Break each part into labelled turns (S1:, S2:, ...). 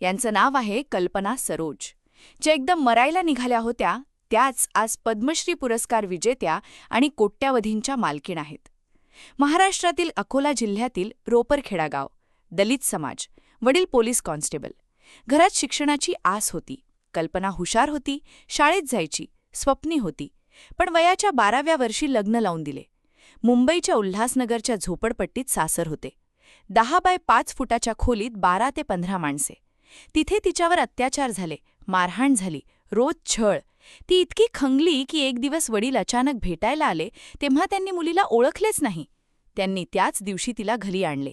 S1: यांचं नाव आहे कल्पना सरोज. ज्या एकदम मरायला निघाल्या होत्या त्याच आज पद्मश्री पुरस्कार विजेत्या आणि कोट्यावधींच्या मालकीण आहेत. महाराष्ट्रातील अकोला जिल्ह्यातील रोपरखेडा गाव, दलित समाज, वडील पोलीस कॉन्स्टेबल. घरात शिक्षणाची आस होती. कल्पना हुशार होती, शाळेत जायची, स्वप्नी होती. पण वयाच्या 12व्या वर्षी लग्न लावून दिले. मुंबईच्या उल्हासनगरच्या झोपडपट्टीत सासर होते. 10 बाय 5 फुटाच्या खोलीत 12 ते 15 माणसे. तिथे तिच्यावर अत्याचार झाले, मारहाण झाली, रोज छळ. ती इतकी खंगली की एक दिवस वडील अचानक भेटायला आले तेव्हा त्यांनी मुलीला ओळखलेच नाही. त्यांनी त्याच दिवशी तिला घरी आणले.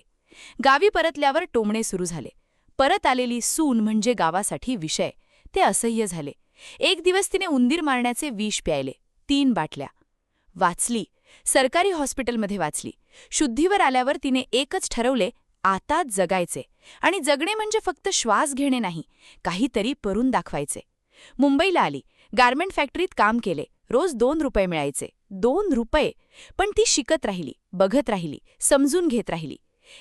S1: गावी परतल्यावर टोमणे सुरू झाले. परत आलेली सून म्हणजे गावासाठी विषय. ते असह्य झाले. एक दिवस तिने उंदीर मारण्याचे विष प्यायले, 3 बाटल्या. वाचली, सरकारी हॉस्पिटलमध्ये वाचली. शुद्धीवर आल्यावर तिने एकच ठरवले, आता जगायचे. आणि जगणे म्हणजे फक्त श्वास घेणे नाही, काहीतरी करून दाखवायचे. मुंबईला आली, गारमेंट फॅक्टरीत काम केले. रोज 2 रुपये मिळायचे. 2 रुपये! पण ती शिकत राहिली, बघत राहिली, समजून घेत राहिली.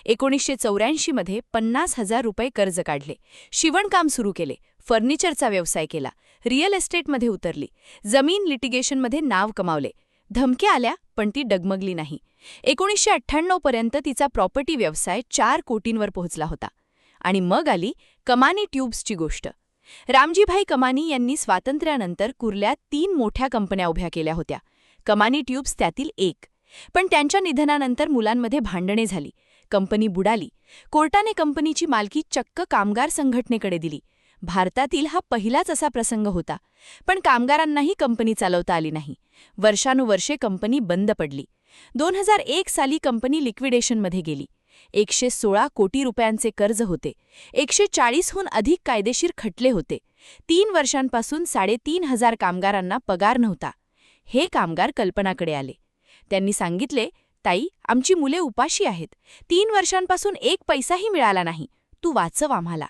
S1: 1984मध्ये 50,000 रुपये कर्ज काढले. शिवणकाम सुरू केले, फर्निचरचा व्यवसाय केला, रिअल एस्टेटमध्ये उतरली, जमीन लिटिगेशनमध्ये नाव कमावले. धमक्या आल्या पण ती डगमगली नाही. 1998पर्यंत तिचा प्रॉपर्टी व्यवसाय 4 कोटींवर पोहोचला होता. आणि मग आली कमानी ट्यूब्सची गोष्ट. रामजीभाई कमानी यांनी स्वातंत्र्यानंतर कुर्ल्यात 3 मोठ्या कंपन्या उभ्या केल्या होत्या. कमानी ट्यूब्स त्यातील एक. पण त्यांच्या निधनानंतर मुलांमध्ये भांडणे झाली. कंपनी बुडाली. कोर्टाने कंपनीची मालकी चक्क कामगार संघटनेकडे दिली. भारतातील हा पहिलाच असा प्रसंग होता. पण कामगारांनाही कंपनी चालवता आली नाही. वर्षानुवर्षे कंपनी बंद पडली. 2001 साली कंपनी लिक्विडेशनमध्ये गेली. 116 कोटी रुपयांचे कर्ज होते. 140हून अधिक कायदेशीर खटले होते. 3 वर्षांपासून 3,500 कामगारांना पगार नव्हता. हे कामगार कल्पनाकडे आले. त्यांनी सांगितले, ताई, आमची मुले उपाशी आहेत. 3 वर्षांपासून 1 पैसाही मिळाला नाही. तू वाचव आम्हाला.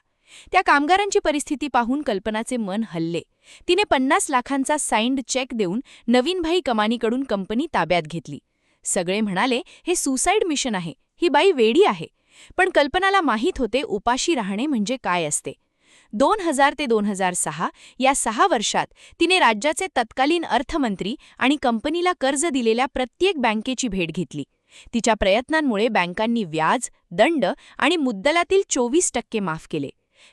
S1: त्या कामगारांची परिस्थिती पाहून कल्पनाचे मन हलले. तिने 50 लाखांचा साइंड चेक देऊन नवीनभाई कमानीकडून कंपनी ताब्यात घेतली. सगळे म्हणाले, हे सुसाईड मिशन आहे, ही बाई वेडी आहे. पण कल्पनाला माहीत होते उपाशी राहणे म्हणजे काय असते. 2000 ते 2006 या 6 वर्षात तिने राज्याचे तत्कालीन अर्थमंत्री आणि कंपनीला कर्ज दिलेल्या प्रत्येक बँकेची भेट घेतली. तिच्या प्रयत्नांमुळे बँकांनी व्याज, दंड आणि मुद्दलातील 24% माफ केले.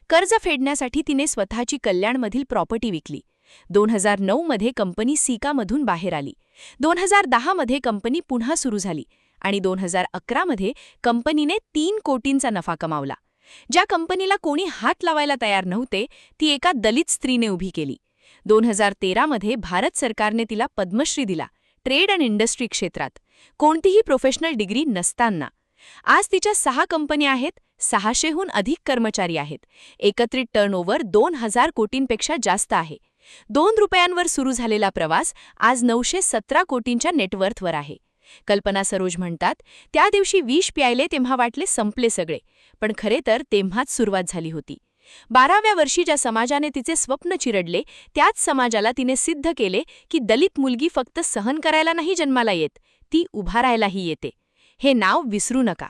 S1: कर्ज फेडण्यासाठी तिने स्वतःची कल्याणमधील प्रॉपर्टी विकली. 2009मध्ये कंपनी सिकामधून बाहेर आली. 2010मध्ये कंपनी पुन्हा सुरू झाली आणि 2011मध्ये कंपनीने 3 कोटींचा नफा कमावला. ज्या कंपनीला कोणी हात लावायला तयार नव्हते ती एका दलित स्त्रीने उभी केली. 2013मध्ये भारत सरकारने तिला पद्मश्री दिला, ट्रेड अँड इंडस्ट्री क्षेत्रात, कोणतीही प्रोफेशनल डिग्री नसताना. आज तिच्या 6 कंपन्या आहेत, 600हून अधिक कर्मचारी आहेत. एकत्रित टर्नओव्हर 2000 कोटींपेक्षा जास्त आहे. 2 रुपयांवर सुरू झालेला प्रवास आज 917 कोटींच्या नेटवर्थवर आहे. कल्पना सरोज म्हणतात, त्या दिवशी विष प्यायले तेव्हा वाटले संपले सगळे. पण खरे तर तेव्हाच सुरुवात झाली होती. 12व्या वर्षी ज्या समाजाने तिचे स्वप्न चिरडले त्याच समाजाला तिने सिद्ध केले की दलित मुलगी फक्त सहन करायला नाही जन्माला येत, ती उभारायलाही येते. हे नाव विसरू नका.